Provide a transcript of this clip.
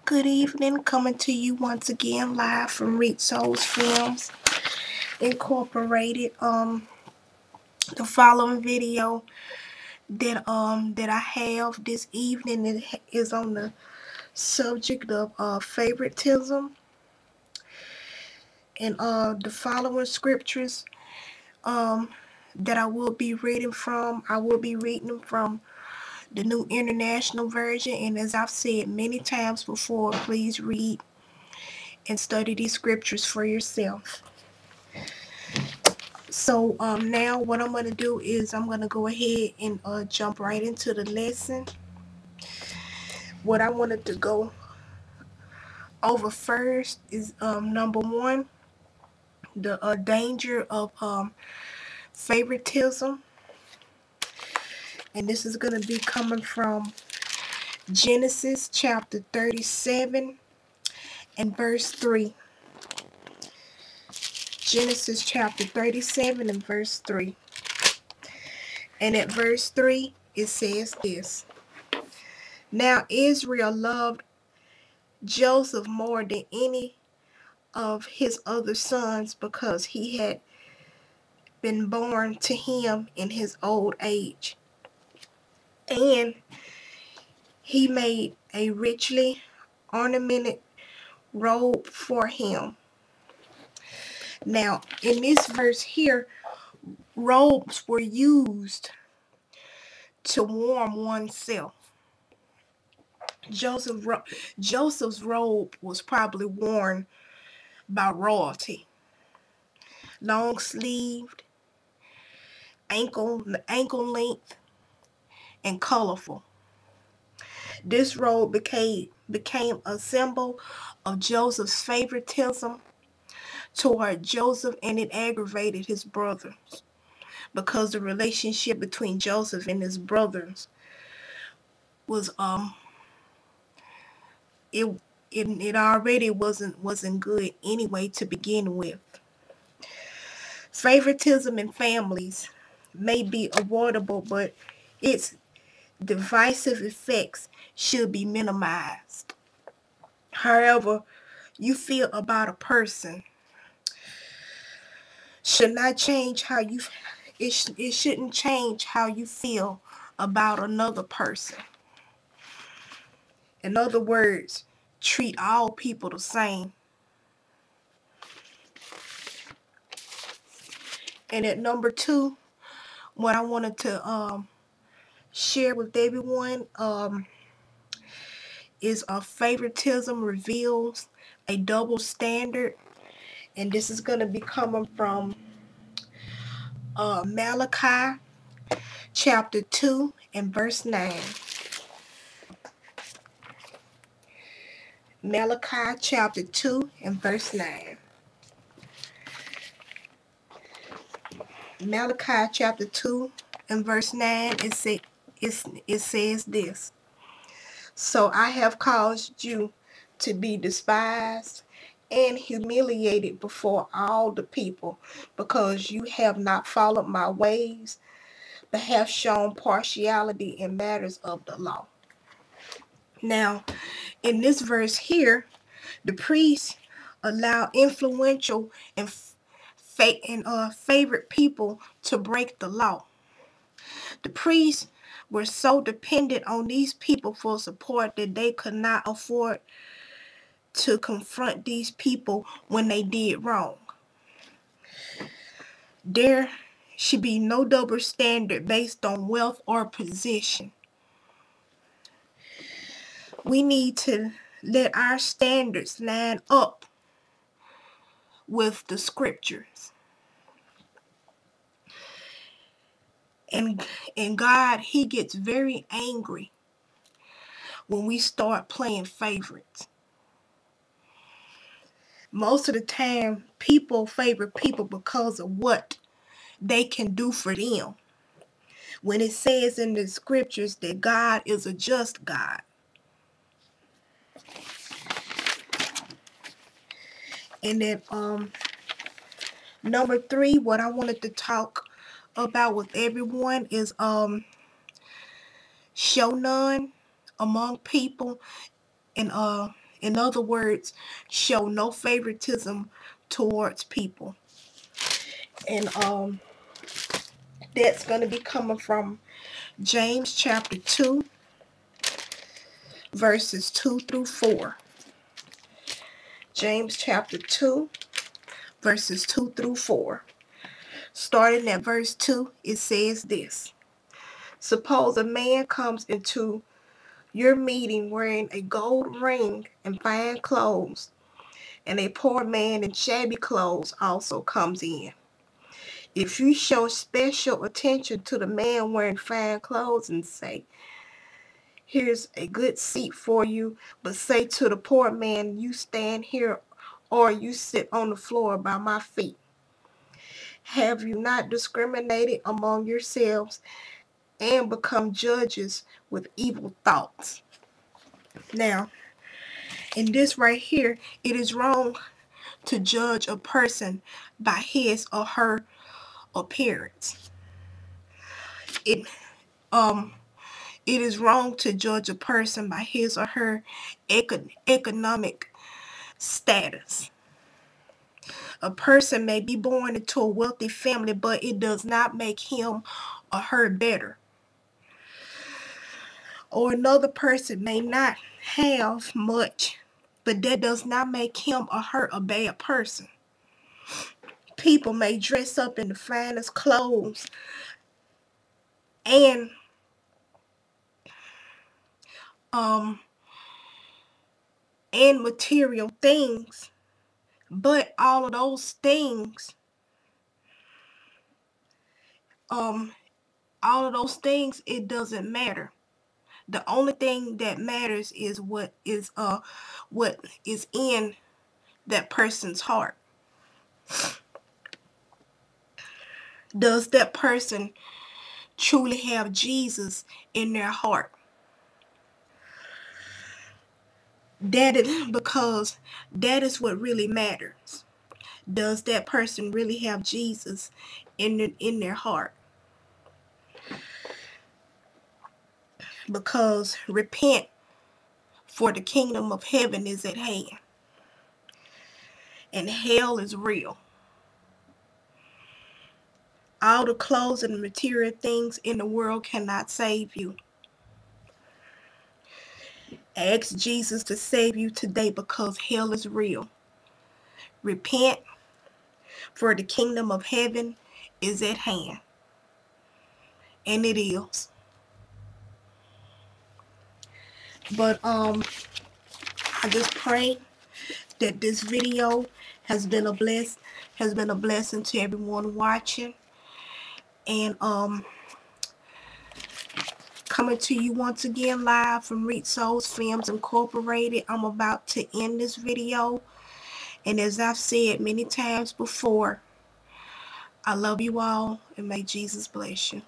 Good evening, coming to you once again live from Reach Souls Films Incorporated. The following video that I have this evening is on the subject of favoritism, and the following scriptures that I will be reading from. I will be reading them from the New International Version, and as I've said many times before, please read and study these scriptures for yourself. So now what I'm going to do is I'm going to go ahead and jump right into the lesson. What I wanted to go over first is number one, the danger of favoritism. And this is going to be coming from Genesis chapter 37 and verse 3. Genesis chapter 37 and verse 3. And at verse 3, it says this. Now Israel loved Joseph more than any of his other sons because he had been born to him in his old age. And he made a richly ornamented robe for him. Now, in this verse here, robes were used to warm oneself. Joseph's robe was probably worn by royalty. Long sleeved, ankle length, and colorful. This robe became a symbol of Joseph's favoritism toward Joseph, and it aggravated his brothers because the relationship between Joseph and his brothers was it already wasn't good anyway to begin with. Favoritism in families may be avoidable, but its divisive effects should be minimized. However you feel about a person should not change how you it shouldn't change how you feel about another person. In other words, treat all people the same. And at number 2, what I wanted to share with everyone is favoritism reveals a double standard, and this is going to be coming from Malachi chapter 2 and verse 9. Malachi chapter 2 and verse 9. Malachi chapter 2 and verse 9, it says this. So I have caused you to be despised and humiliated before all the people, because you have not followed my ways, but have shown partiality in matters of the law. Now, in this verse here, the priests allow influential and favorite people to break the law. The priests were so dependent on these people for support that they could not afford to confront these people when they did wrong. There should be no double standard based on wealth or position. We need to let our standards line up with the scriptures. And God, he gets very angry when we start playing favorites. Most of the time, people favor people because of what they can do for them. When it says in the scriptures that God is a just God. And then number 3, what I wanted to talk about with everyone is show none among people, and In other words, show no favoritism towards people. And that's going to be coming from James chapter 2, verses 2 through 4. James chapter 2, verses 2 through 4. Starting at verse 2, it says this. Suppose a man comes into your meeting wearing a gold ring and fine clothes, and a poor man in shabby clothes also comes in. If you show special attention to the man wearing fine clothes and say, here's a good seat for you, but say to the poor man, you stand here or you sit on the floor by my feet. Have you not discriminated among yourselves and become judges with evil thoughts? Now, in this right here, it is wrong to judge a person by his or her appearance. It is wrong to judge a person by his or her economic status. A person may be born into a wealthy family, but it does not make him or her better. Or another person may not have much, but that does not make him or her a bad person. People may dress up in the finest clothes and material things, but all of those things, it doesn't matter. The only thing that matters is what is in that person's heart. Does that person truly have Jesus in their heart? Because that is what really matters. Does that person really have Jesus in their heart? Because repent, for the kingdom of heaven is at hand. And hell is real. All the clothes and material things in the world cannot save you. Ask Jesus to save you today, because hell is real. Repent, for the kingdom of heaven is at hand. And it is. But I just pray that this video has been a blessing to everyone watching. And coming to you once again live from Reach Souls Films Incorporated. I'm about to end this video. And as I've said many times before, I love you all, and may Jesus bless you.